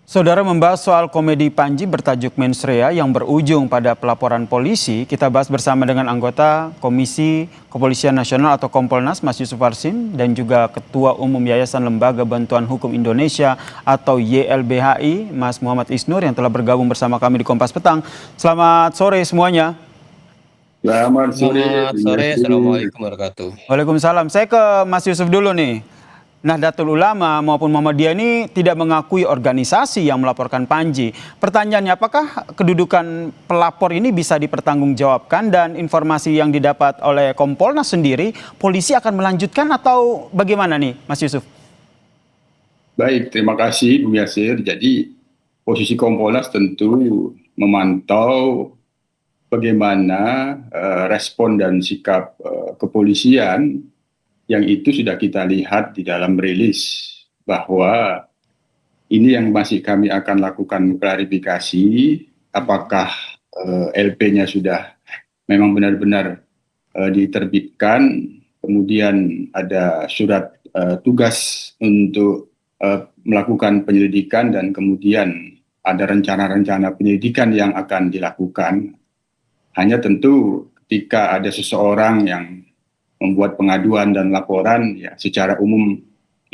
Saudara membahas soal komedi Panji bertajuk Mensrea yang berujung pada pelaporan polisi. Kita bahas bersama dengan anggota Komisi Kepolisian Nasional atau Kompolnas Mas Yusuf Warsim dan juga Ketua Umum Yayasan Lembaga Bantuan Hukum Indonesia atau YLBHI Mas Muhammad Isnur yang telah bergabung bersama kami di Kompas Petang. Selamat sore semuanya. Selamat sore. Assalamualaikum warahmatullahi wabarakatuh. Waalaikumsalam. Saya ke Mas Yusuf dulu nih. Nahdlatul Ulama maupun Muhammadiyah ini tidak mengakui organisasi yang melaporkan Panji. Pertanyaannya, apakah kedudukan pelapor ini bisa dipertanggungjawabkan dan informasi yang didapat oleh Kompolnas sendiri, polisi akan melanjutkan atau bagaimana nih, Mas Yusuf? Baik, terima kasih Bu Yasir. Jadi posisi Kompolnas tentu memantau bagaimana respon dan sikap kepolisian yang itu sudah kita lihat di dalam rilis bahwa ini yang masih kami akan lakukan klarifikasi apakah LP-nya sudah memang benar-benar diterbitkan, kemudian ada surat tugas untuk melakukan penyelidikan dan kemudian ada rencana-rencana penyelidikan yang akan dilakukan. Hanya tentu ketika ada seseorang yang membuat pengaduan dan laporan, ya secara umum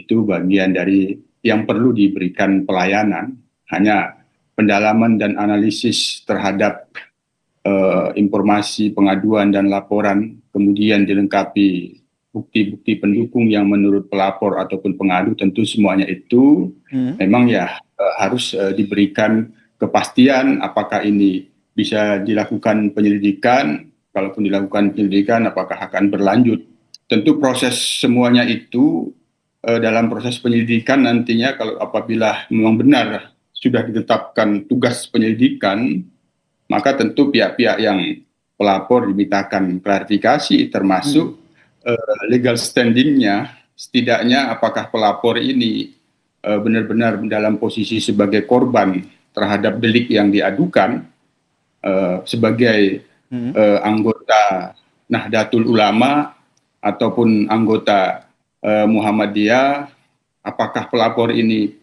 itu bagian dari yang perlu diberikan pelayanan. Hanya pendalaman dan analisis terhadap informasi pengaduan dan laporan, kemudian dilengkapi bukti-bukti pendukung yang menurut pelapor ataupun pengadu, tentu semuanya itu memang ya harus diberikan kepastian apakah ini bisa dilakukan penyelidikan. Kalaupun dilakukan penyelidikan, apakah akan berlanjut? Tentu proses semuanya itu dalam proses penyelidikan nantinya kalau apabila memang benar sudah ditetapkan tugas penyelidikan, maka tentu pihak-pihak yang pelapor dimintakan klarifikasi termasuk legal standingnya, setidaknya apakah pelapor ini benar-benar dalam posisi sebagai korban terhadap delik yang diadukan sebagai anggota Nahdlatul Ulama ataupun anggota Muhammadiyah, apakah pelapor ini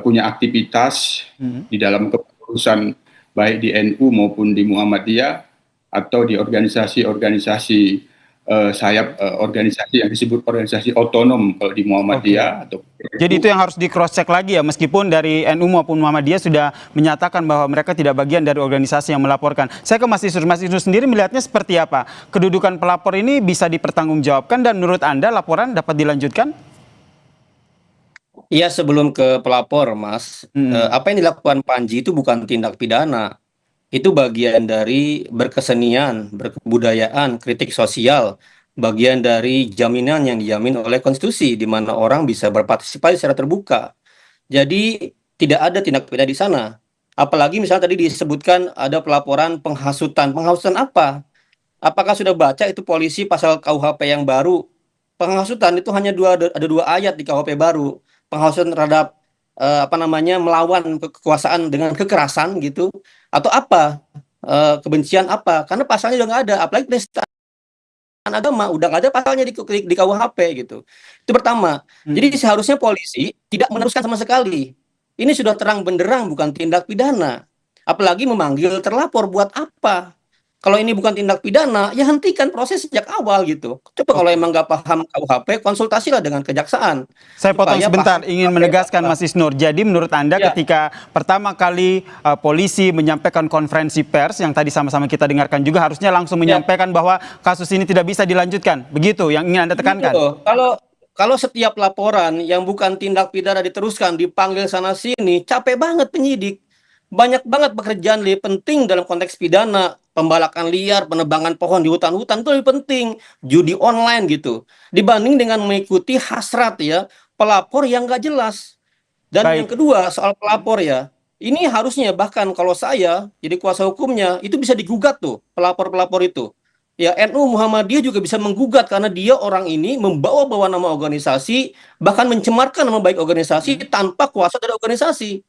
punya aktivitas di dalam kepengurusan baik di NU maupun di Muhammadiyah atau di organisasi-organisasi sayap organisasi yang disebut organisasi otonom kalau di Muhammadiyah. Atau jadi itu yang harus di cross check lagi ya, meskipun dari NU maupun Muhammadiyah sudah menyatakan bahwa mereka tidak bagian dari organisasi yang melaporkan. Saya ke Mas Isnur. Mas Isnur sendiri melihatnya seperti apa? Kedudukan pelapor ini bisa dipertanggungjawabkan dan menurut Anda laporan dapat dilanjutkan? Iya, sebelum ke pelapor, Mas, apa yang dilakukan Panji itu bukan tindak pidana. Itu bagian dari berkesenian, berkebudayaan, kritik sosial, bagian dari jaminan yang dijamin oleh konstitusi, di mana orang bisa berpartisipasi secara terbuka. Jadi tidak ada tindak pidana di sana. Apalagi misalnya tadi disebutkan ada pelaporan penghasutan. Penghasutan apa? Apakah sudah baca itu polisi pasal KUHP yang baru? Penghasutan itu hanya ada dua ayat di KUHP baru. Penghasutan terhadap melawan kekuasaan dengan kekerasan gitu, atau apa kebencian apa, karena pasalnya udah nggak ada, apalagi penistaan agama udah nggak ada pasalnya di KUHP gitu. Itu pertama. Jadi seharusnya polisi tidak meneruskan sama sekali. Ini sudah terang benderang bukan tindak pidana, apalagi memanggil terlapor buat apa? Kalau ini bukan tindak pidana, ya hentikan proses sejak awal gitu. Coba kalau emang nggak paham KUHP, konsultasilah dengan kejaksaan. Saya potong sebentar, ingin menegaskan Mas Isnur. Jadi menurut Anda ketika pertama kali polisi menyampaikan konferensi pers yang tadi sama-sama kita dengarkan juga harusnya langsung menyampaikan bahwa kasus ini tidak bisa dilanjutkan. Begitu yang ingin Anda tekankan? Kalau setiap laporan yang bukan tindak pidana diteruskan, dipanggil sana-sini, capek banget penyidik. Banyak banget pekerjaan lebih penting dalam konteks pidana, pembalakan liar, penebangan pohon di hutan-hutan itu lebih penting, judi online gitu, dibanding dengan mengikuti hasrat ya pelapor yang nggak jelas. Dan yang kedua soal pelapor ya, ini harusnya bahkan kalau saya jadi kuasa hukumnya itu bisa digugat tuh pelapor-pelapor itu. Ya NU Muhammadiyah juga bisa menggugat karena dia orang ini membawa-bawa nama organisasi, bahkan mencemarkan nama baik organisasi tanpa kuasa dari organisasi.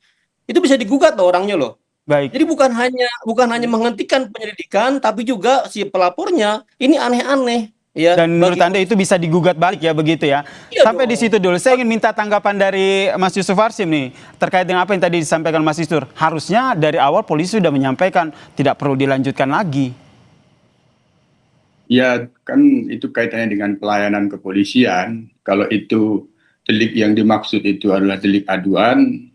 Itu bisa digugat loh orangnya loh. Jadi bukan hanya menghentikan penyelidikan, tapi juga si pelapornya ini aneh-aneh Ya, Dan menurut bagi Anda itu bisa digugat balik ya begitu ya. iya Sampai di dong. situ dulu. Saya ingin minta tanggapan dari Mas Yusuf Warsim nih terkait dengan apa yang tadi disampaikan Mas Isnur. Harusnya dari awal polisi sudah menyampaikan tidak perlu dilanjutkan lagi. Ya, kan itu kaitannya dengan pelayanan kepolisian. Kalau itu delik yang dimaksud itu adalah delik aduan,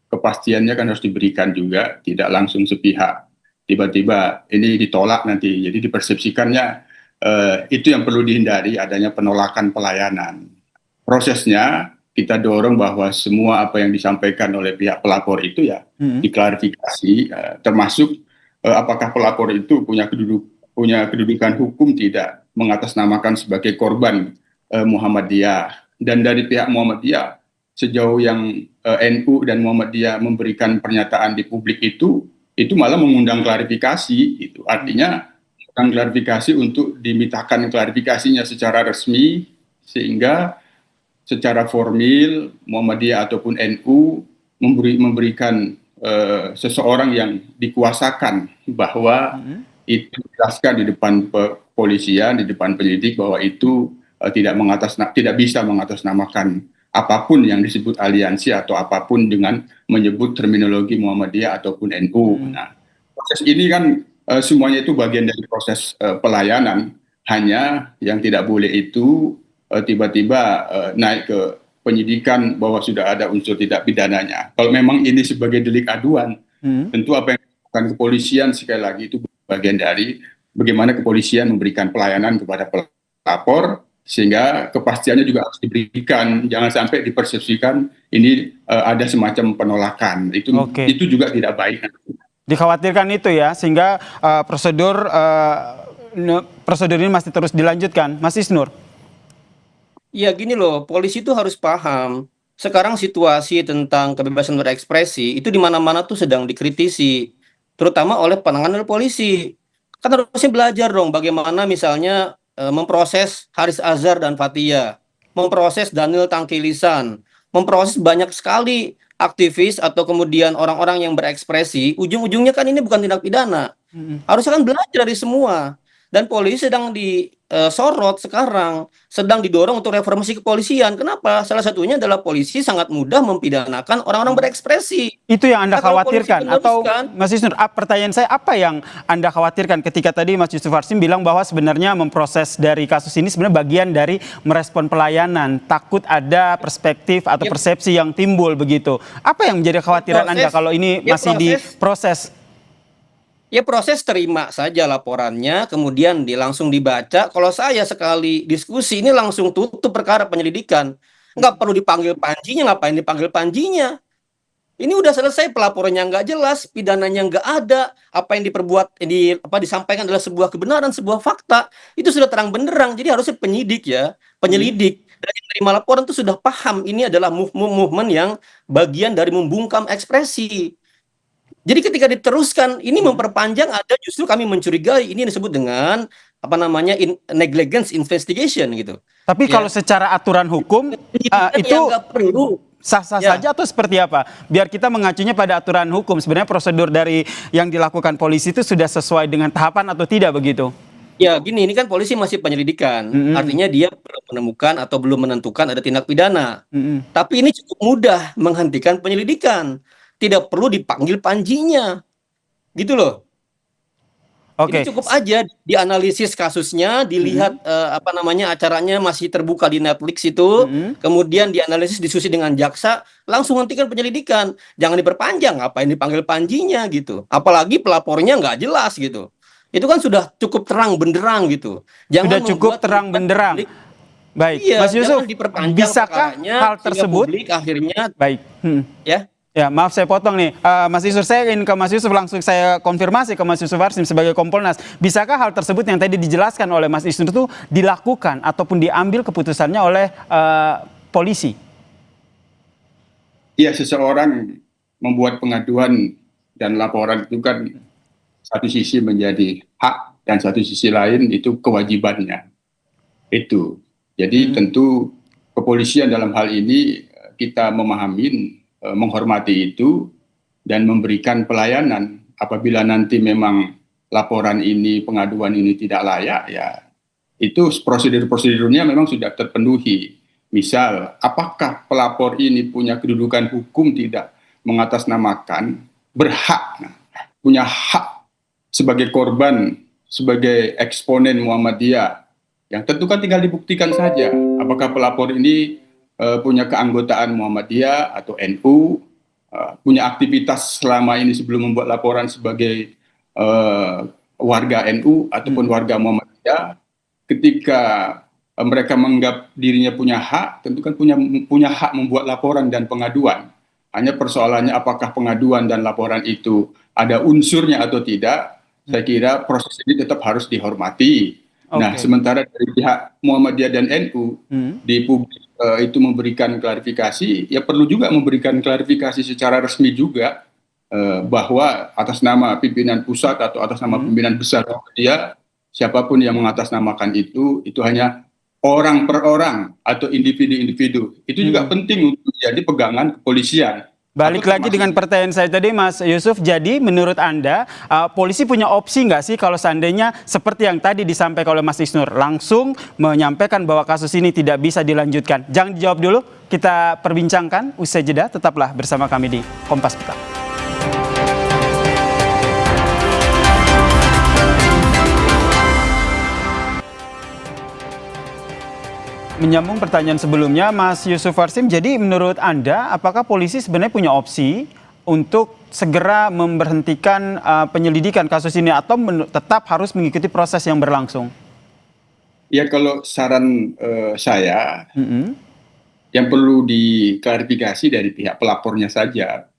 kepastiannya kan harus diberikan juga, tidak langsung sepihak. Tiba-tiba ini ditolak nanti, jadi dipersepsikannya itu yang perlu dihindari, adanya penolakan pelayanan. Prosesnya kita dorong bahwa semua apa yang disampaikan oleh pihak pelapor itu ya diklarifikasi, termasuk apakah pelapor itu punya kedudukan hukum tidak, mengatasnamakan sebagai korban Muhammadiyah. Dan dari pihak Muhammadiyah, sejauh yang NU dan Muhammadiyah memberikan pernyataan di publik itu malah mengundang klarifikasi. Itu artinya mengundang klarifikasi untuk dimintakan klarifikasinya secara resmi, sehingga secara formil Muhammadiyah ataupun NU memberikan seseorang yang dikuasakan bahwa itu dijelaskan di depan kepolisian, di depan penyidik bahwa itu tidak bisa mengatasnamakan apapun yang disebut aliansi atau apapun dengan menyebut terminologi Muhammadiyah ataupun NU. Nah, proses ini kan semuanya itu bagian dari proses pelayanan. Hanya yang tidak boleh itu tiba-tiba naik ke penyidikan bahwa sudah ada unsur tidak pidananya. Kalau memang ini sebagai delik aduan, tentu apa yang dilakukan kepolisian sekali lagi itu bagian dari bagaimana kepolisian memberikan pelayanan kepada pelapor, sehingga kepastiannya juga harus diberikan. Jangan sampai dipersepsikan ini ada semacam penolakan. Itu juga tidak baik. Dikhawatirkan itu ya, sehingga prosedur ini masih terus dilanjutkan. Mas Isnur. Ya gini loh, polisi itu harus paham. Sekarang situasi tentang kebebasan berekspresi itu di mana-mana tuh sedang dikritisi, terutama oleh penanganan polisi. Kan harusnya belajar dong bagaimana misalnya memproses Haris Azhar dan Fathia, memproses Daniel Tangkilisan, memproses banyak sekali aktivis atau kemudian orang-orang yang berekspresi. Ujung-ujungnya kan ini bukan tindak pidana. Harusnya kan belajar dari semua. Dan polisi sedang disorot sekarang, sedang didorong untuk reformasi kepolisian. Kenapa? Salah satunya adalah polisi sangat mudah mempidanakan orang-orang berekspresi. Itu yang Anda Nah, kalau polisi khawatirkan atau meneruskan, Mas Isnur, pertanyaan saya apa yang Anda khawatirkan ketika tadi Mas Yusuf Warsim bilang bahwa sebenarnya memproses dari kasus ini sebenarnya bagian dari merespon pelayanan, takut ada perspektif atau persepsi yang timbul begitu. Apa yang menjadi kekhawatiran Anda kalau ini masih diproses? Ya proses terima saja laporannya, kemudian langsung dibaca. Kalau saya sekali diskusi ini langsung tutup perkara penyelidikan. Nggak perlu dipanggil panjinya, ngapain dipanggil panjinya? Ini udah selesai, pelaporannya nggak jelas, pidananya nggak ada, apa yang disampaikan adalah sebuah kebenaran, sebuah fakta. Itu sudah terang benderang, jadi harusnya penyelidik dan yang terima laporan itu sudah paham ini adalah movement yang bagian dari membungkam ekspresi. Jadi ketika diteruskan ini memperpanjang, ada justru kami mencurigai ini disebut dengan negligence investigation gitu. Tapi kalau secara aturan hukum itu nggak perlu sah-sah saja atau seperti apa? Biar kita mengacunya pada aturan hukum. Sebenarnya prosedur dari yang dilakukan polisi itu sudah sesuai dengan tahapan atau tidak begitu? Ya gini, ini kan polisi masih penyelidikan. Artinya dia belum menemukan atau belum menentukan ada tindak pidana. Tapi ini cukup mudah menghentikan penyelidikan. Tidak perlu dipanggil panjinya. Gitu loh. Jadi cukup aja dianalisis kasusnya, dilihat acaranya masih terbuka di Netflix itu, kemudian dianalisis, diskusi dengan jaksa, langsung hentikan penyelidikan. Jangan diperpanjang, ngapain dipanggil panjinya gitu. Apalagi pelapornya nggak jelas gitu. Itu kan sudah cukup terang benderang gitu. Sudah cukup terang benderang. Baik, Mas Yusuf, bisakah hal tersebut? Akhirnya baik. Ya, maaf saya potong nih. Mas Yusuf, saya ingin ke Mas Yusuf, langsung saya konfirmasi ke Mas Yusuf Warsim sebagai Kompolnas. Bisakah hal tersebut yang tadi dijelaskan oleh Mas Isnur itu dilakukan ataupun diambil keputusannya oleh polisi? Iya, seseorang membuat pengaduan dan laporan itu kan satu sisi menjadi hak dan satu sisi lain itu kewajibannya. Itu. Jadi tentu kepolisian dalam hal ini kita memahami, menghormati itu dan memberikan pelayanan. Apabila nanti memang laporan ini, pengaduan ini tidak layak, ya itu prosedur-prosedurnya memang sudah terpenuhi. Misal, apakah pelapor ini punya kedudukan hukum tidak mengatasnamakan, punya hak sebagai korban, sebagai eksponen Muhammadiyah. Yang tentu kan tinggal dibuktikan saja, apakah pelapor ini punya keanggotaan Muhammadiyah atau NU, punya aktivitas selama ini sebelum membuat laporan sebagai warga NU ataupun warga Muhammadiyah. Ketika mereka menganggap dirinya punya hak, tentu kan punya hak membuat laporan dan pengaduan. Hanya persoalannya apakah pengaduan dan laporan itu ada unsurnya atau tidak, saya kira proses ini tetap harus dihormati. Nah, sementara dari pihak Muhammadiyah dan NU di publik itu memberikan klarifikasi, ya perlu juga memberikan klarifikasi secara resmi juga bahwa atas nama pimpinan pusat atau atas nama pimpinan besar Muhammadiyah, siapapun yang mengatasnamakan itu hanya orang per orang atau individu-individu. Itu juga penting untuk jadi pegangan kepolisian. Balik lagi dengan pertanyaan saya tadi, Mas Yusuf. Jadi menurut Anda, polisi punya opsi nggak sih kalau seandainya seperti yang tadi disampaikan oleh Mas Isnur, langsung menyampaikan bahwa kasus ini tidak bisa dilanjutkan? Jangan dijawab dulu, kita perbincangkan usai jeda. Tetaplah bersama kami di Kompas Petang. Menyambung pertanyaan sebelumnya, Mas Yusuf Warsim, jadi menurut Anda, apakah polisi sebenarnya punya opsi untuk segera memberhentikan penyelidikan kasus ini atau tetap harus mengikuti proses yang berlangsung? Ya, kalau saran saya, yang perlu diklarifikasi dari pihak pelapornya saja,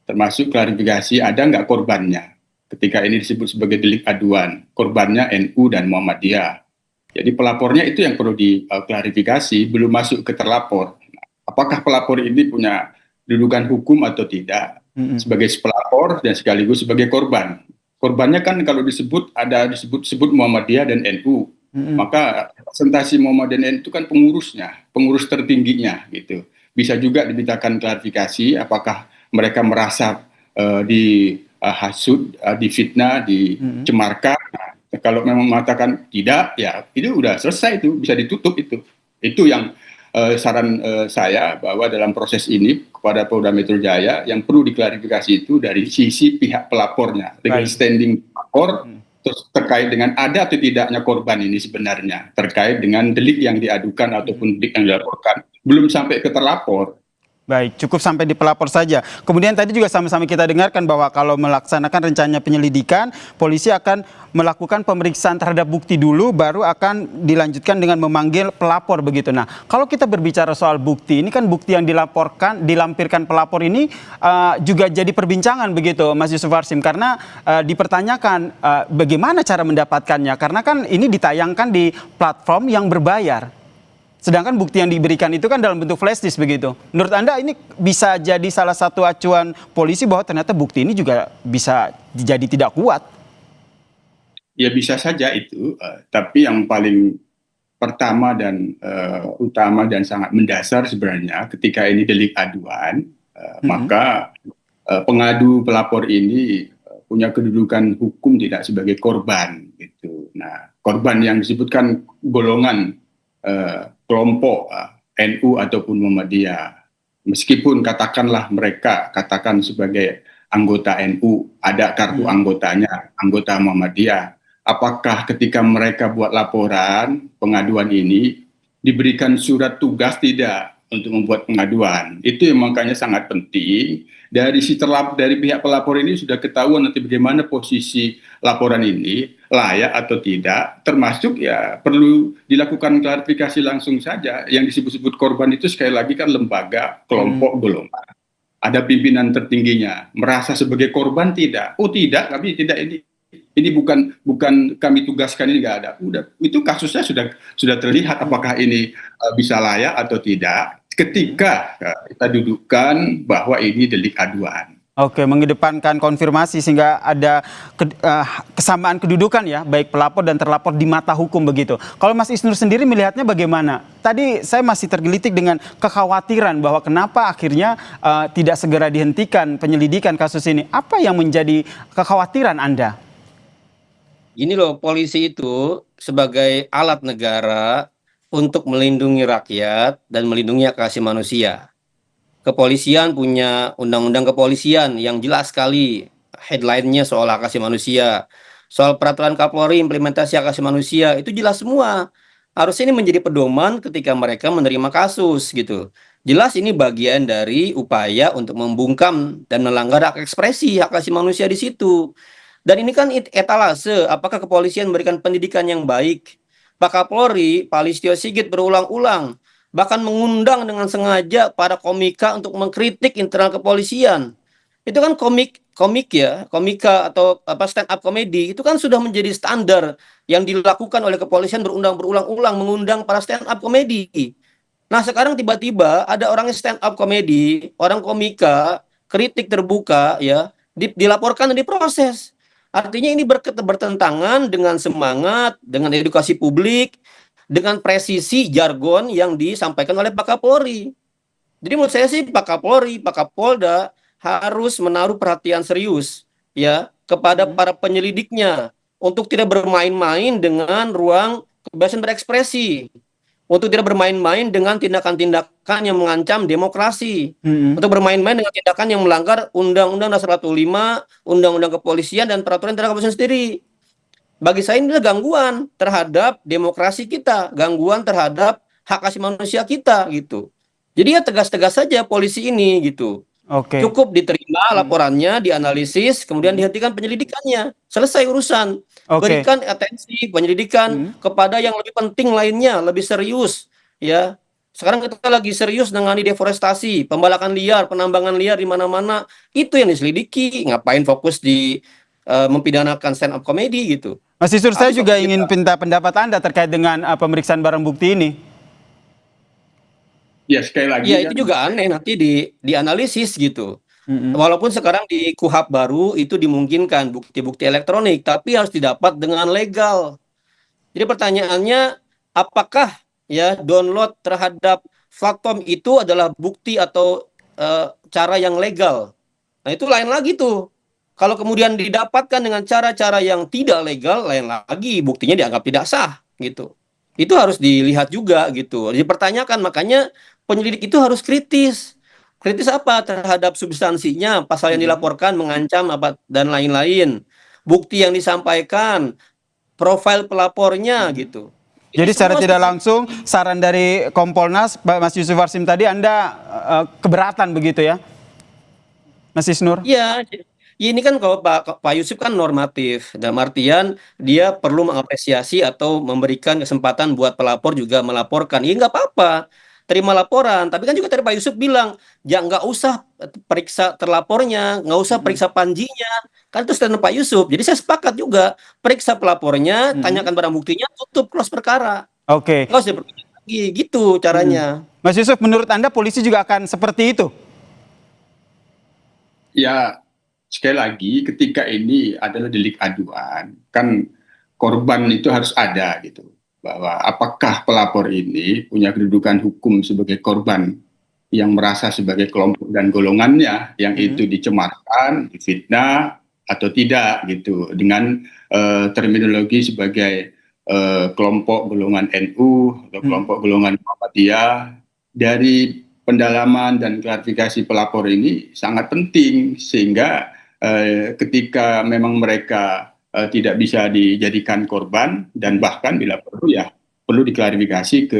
termasuk klarifikasi ada nggak korbannya ketika ini disebut sebagai delik aduan, korbannya NU dan Muhammadiyah. Jadi pelapornya itu yang perlu diklarifikasi, belum masuk ke terlapor. Apakah pelapor ini punya kedudukan hukum atau tidak sebagai pelapor dan sekaligus sebagai korban. Korbannya kan kalau disebut Muhammadiyah dan NU, maka representasi Muhammadiyah dan NU itu kan pengurusnya, pengurus tertingginya gitu. Bisa juga dimintakan klarifikasi apakah mereka merasa dihasut, difitnah, dicemarkan. Kalau memang mengatakan tidak, ya itu udah selesai, itu bisa ditutup itu. Itu yang saran saya bahwa dalam proses ini kepada Polda Metro Jaya yang perlu diklarifikasi itu dari sisi pihak pelapornya, legal standing pelapor, terus terkait dengan ada atau tidaknya korban ini sebenarnya, terkait dengan delik yang diadukan ataupun delik yang dilaporkan, belum sampai ke terlapor. Baik, cukup sampai di pelapor saja. Kemudian tadi juga sama-sama kita dengarkan bahwa kalau melaksanakan rencana penyelidikan, polisi akan melakukan pemeriksaan terhadap bukti dulu, baru akan dilanjutkan dengan memanggil pelapor begitu. Nah, kalau kita berbicara soal bukti, ini kan bukti yang dilampirkan pelapor ini juga jadi perbincangan begitu, Mas Yusuf Warsim, karena dipertanyakan bagaimana cara mendapatkannya, karena kan ini ditayangkan di platform yang berbayar. Sedangkan bukti yang diberikan itu kan dalam bentuk flash disk begitu. Menurut Anda ini bisa jadi salah satu acuan polisi bahwa ternyata bukti ini juga bisa jadi tidak kuat? Ya bisa saja itu, tapi yang paling pertama dan utama dan sangat mendasar sebenarnya ketika ini delik aduan, maka pengadu pelapor ini punya kedudukan hukum tidak sebagai korban gitu. Nah, korban yang disebutkan golongan kelompok NU ataupun Muhammadiyah, meskipun katakanlah mereka katakan sebagai anggota NU, ada kartu anggotanya, anggota Muhammadiyah, apakah ketika mereka buat laporan pengaduan ini diberikan surat tugas tidak untuk membuat pengaduan? Itu yang makanya sangat penting. Dari pihak pelapor ini sudah ketahuan nanti bagaimana posisi laporan ini, layak atau tidak, termasuk ya perlu dilakukan klarifikasi langsung saja. Yang disebut-sebut korban itu sekali lagi kan lembaga, kelompok, golongan. Ada pimpinan tertingginya, merasa sebagai korban tidak? Oh tidak, kami tidak ini bukan kami tugaskan, ini nggak ada. Udah, itu kasusnya sudah terlihat apakah ini bisa layak atau tidak ketika kita dudukkan bahwa ini delik aduan. Oke, mengedepankan konfirmasi sehingga ada kesamaan kedudukan ya, baik pelapor dan terlapor di mata hukum begitu. Kalau Mas Isnur sendiri melihatnya bagaimana? Tadi saya masih tergelitik dengan kekhawatiran bahwa kenapa akhirnya tidak segera dihentikan penyelidikan kasus ini. Apa yang menjadi kekhawatiran Anda? Gini loh, polisi itu sebagai alat negara untuk melindungi rakyat dan melindungi hak asasi manusia. Kepolisian punya undang-undang kepolisian yang jelas sekali headline-nya soal hak asasi manusia. Soal peraturan Kapolri implementasi hak asasi manusia itu jelas semua. Harusnya ini menjadi pedoman ketika mereka menerima kasus gitu. Jelas ini bagian dari upaya untuk membungkam dan melanggar hak ekspresi hak asasi manusia di situ. Dan ini kan etalase, apakah kepolisian memberikan pendidikan yang baik? Pak Kapolri, Pak Listio Sigit berulang-ulang bahkan mengundang dengan sengaja para komika untuk mengkritik internal kepolisian. Itu kan komika atau apa stand up comedy itu kan sudah menjadi standar yang dilakukan oleh kepolisian berulang-ulang mengundang para stand up comedy. Nah, sekarang tiba-tiba ada orang stand up comedy, orang komika, kritik terbuka ya, dilaporkan dan diproses. Artinya ini bertentangan dengan semangat, dengan edukasi publik, dengan presisi jargon yang disampaikan oleh Pak Kapolri. Jadi menurut saya sih Pak Kapolri, Pak Kapolda harus menaruh perhatian serius ya kepada para penyelidiknya untuk tidak bermain-main dengan ruang kebebasan berekspresi, untuk tidak bermain-main dengan tindakan-tindakan yang mengancam demokrasi, untuk bermain-main dengan tindakan yang melanggar Undang-Undang Dasar 45, Undang-Undang Kepolisian dan peraturan tentang kepolisian sendiri. Bagi saya ini adalah gangguan terhadap demokrasi kita, gangguan terhadap hak asasi manusia kita gitu. Jadi ya tegas-tegas saja polisi ini gitu. Oke. Cukup diterima laporannya, dianalisis, kemudian dihentikan penyelidikannya. Selesai urusan. Oke. Berikan atensi penyelidikan kepada yang lebih penting lainnya, lebih serius ya. Sekarang kita lagi serius menangani deforestasi, pembalakan liar, penambangan liar di mana-mana. Itu yang diselidiki. Ngapain fokus di mempidanakan stand up comedy gitu. Mas Isnur, saya Harus juga kita- ingin minta pendapat Anda terkait dengan pemeriksaan barang bukti ini. Ya sekali lagi Iya, kan, itu juga aneh nanti dianalisis gitu. Mm-mm. Walaupun sekarang di KUHP baru itu dimungkinkan bukti-bukti elektronik, tapi harus didapat dengan legal. Jadi pertanyaannya, apakah ya download terhadap platform itu adalah bukti atau cara yang legal? Nah, itu lain lagi tuh. Kalau kemudian didapatkan dengan cara-cara yang tidak legal, lain lagi buktinya dianggap tidak sah gitu. Itu harus dilihat juga gitu. Dipertanyakan, makanya penyelidik itu harus kritis. Kritis apa terhadap substansinya, pasal yang dilaporkan mengancam apa dan lain-lain. Bukti yang disampaikan, profil pelapornya gitu. Jadi Ini secara semua tidak harus langsung saran dari Kompolnas, Mas Yusuf Warsim tadi, Anda keberatan begitu ya, Mas Isnur? Iya, ya ini kan kalau Pak Yusuf kan normatif, dalam artian dia perlu mengapresiasi atau memberikan kesempatan buat pelapor juga melaporkan. Ya nggak apa-apa, terima laporan. Tapi kan juga tadi Pak Yusuf bilang, ya nggak usah periksa terlapornya, nggak usah periksa panjinya. Kan itu statement Pak Yusuf. Jadi saya sepakat juga, periksa pelapornya, tanyakan barang buktinya, tutup close perkara. Oke. Nggak usah diperiksa lagi, gitu caranya. Mas Yusuf, menurut Anda polisi juga akan seperti itu? ya sekali lagi ketika ini adalah delik aduan, kan korban itu harus ada gitu. Bahwa apakah pelapor ini punya kedudukan hukum sebagai korban yang merasa sebagai kelompok dan golongannya yang itu dicemarkan, difitnah atau tidak gitu dengan terminologi sebagai kelompok golongan NU atau kelompok golongan Muhammadiyah. Dari pendalaman dan klarifikasi pelapor ini sangat penting sehingga ketika memang mereka tidak bisa dijadikan korban dan bahkan bila perlu ya perlu diklarifikasi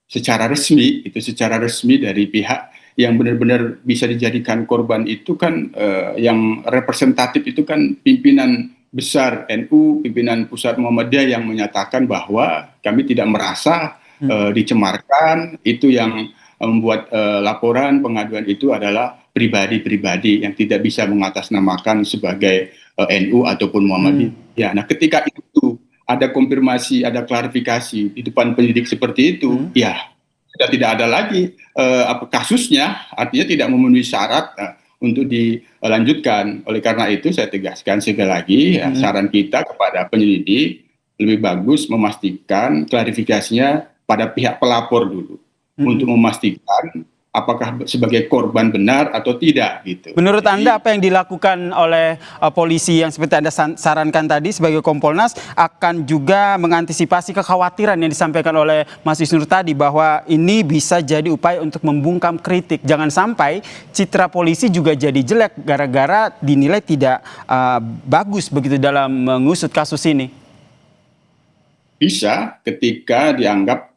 secara resmi dari pihak yang benar-benar bisa dijadikan korban itu kan yang representatif itu kan pimpinan besar NU, pimpinan pusat Muhammadiyah yang menyatakan bahwa kami tidak merasa dicemarkan, itu yang membuat laporan pengaduan itu adalah pribadi-pribadi yang tidak bisa mengatasnamakan sebagai NU ataupun Muhammadiyah. Nah, ketika itu ada konfirmasi, ada klarifikasi di depan penyidik seperti itu, ya sudah tidak ada lagi kasusnya, artinya tidak memenuhi syarat untuk dilanjutkan. Oleh karena itu saya tegaskan sekali lagi, saran kita kepada penyelidik lebih bagus memastikan klarifikasinya pada pihak pelapor dulu. Untuk memastikan apakah sebagai korban benar atau tidak gitu. Menurut Jadi, Anda apa yang dilakukan oleh polisi yang seperti Anda sarankan tadi sebagai Kompolnas akan juga mengantisipasi kekhawatiran yang disampaikan oleh Mas Isnur tadi bahwa ini bisa jadi upaya untuk membungkam kritik. Jangan sampai citra polisi juga jadi jelek gara-gara dinilai tidak bagus begitu dalam mengusut kasus ini. bisa ketika dianggap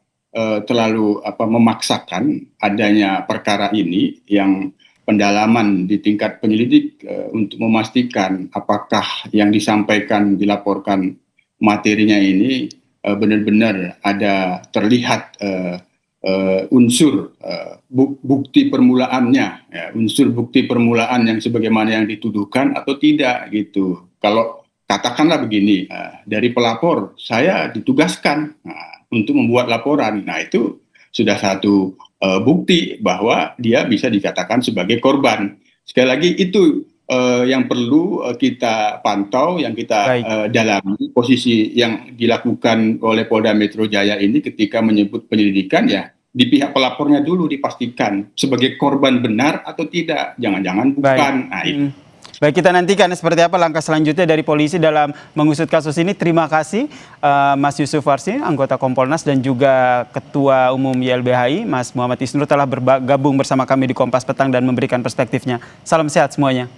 terlalu memaksakan adanya perkara ini yang pendalaman di tingkat penyelidik untuk memastikan apakah yang disampaikan, dilaporkan materinya ini benar-benar ada terlihat unsur bukti permulaannya, ya, unsur bukti permulaan yang sebagaimana yang dituduhkan atau tidak gitu. Kalau katakanlah begini, dari pelapor saya ditugaskan untuk membuat laporan. Nah, itu sudah satu bukti bahwa dia bisa dikatakan sebagai korban. Sekali lagi itu yang perlu kita pantau, yang kita dalami. Posisi yang dilakukan oleh Polda Metro Jaya ini ketika menyebut penyelidikan, ya di pihak pelapornya dulu dipastikan sebagai korban benar atau tidak. Jangan-jangan bukan. Nah, itu. Baik, kita nantikan seperti apa langkah selanjutnya dari polisi dalam mengusut kasus ini. Terima kasih Mas Yusuf Warsim, anggota Kompolnas, dan juga Ketua Umum YLBHI, Mas Muhammad Isnur, telah bergabung bersama kami di Kompas Petang dan memberikan perspektifnya. Salam sehat semuanya.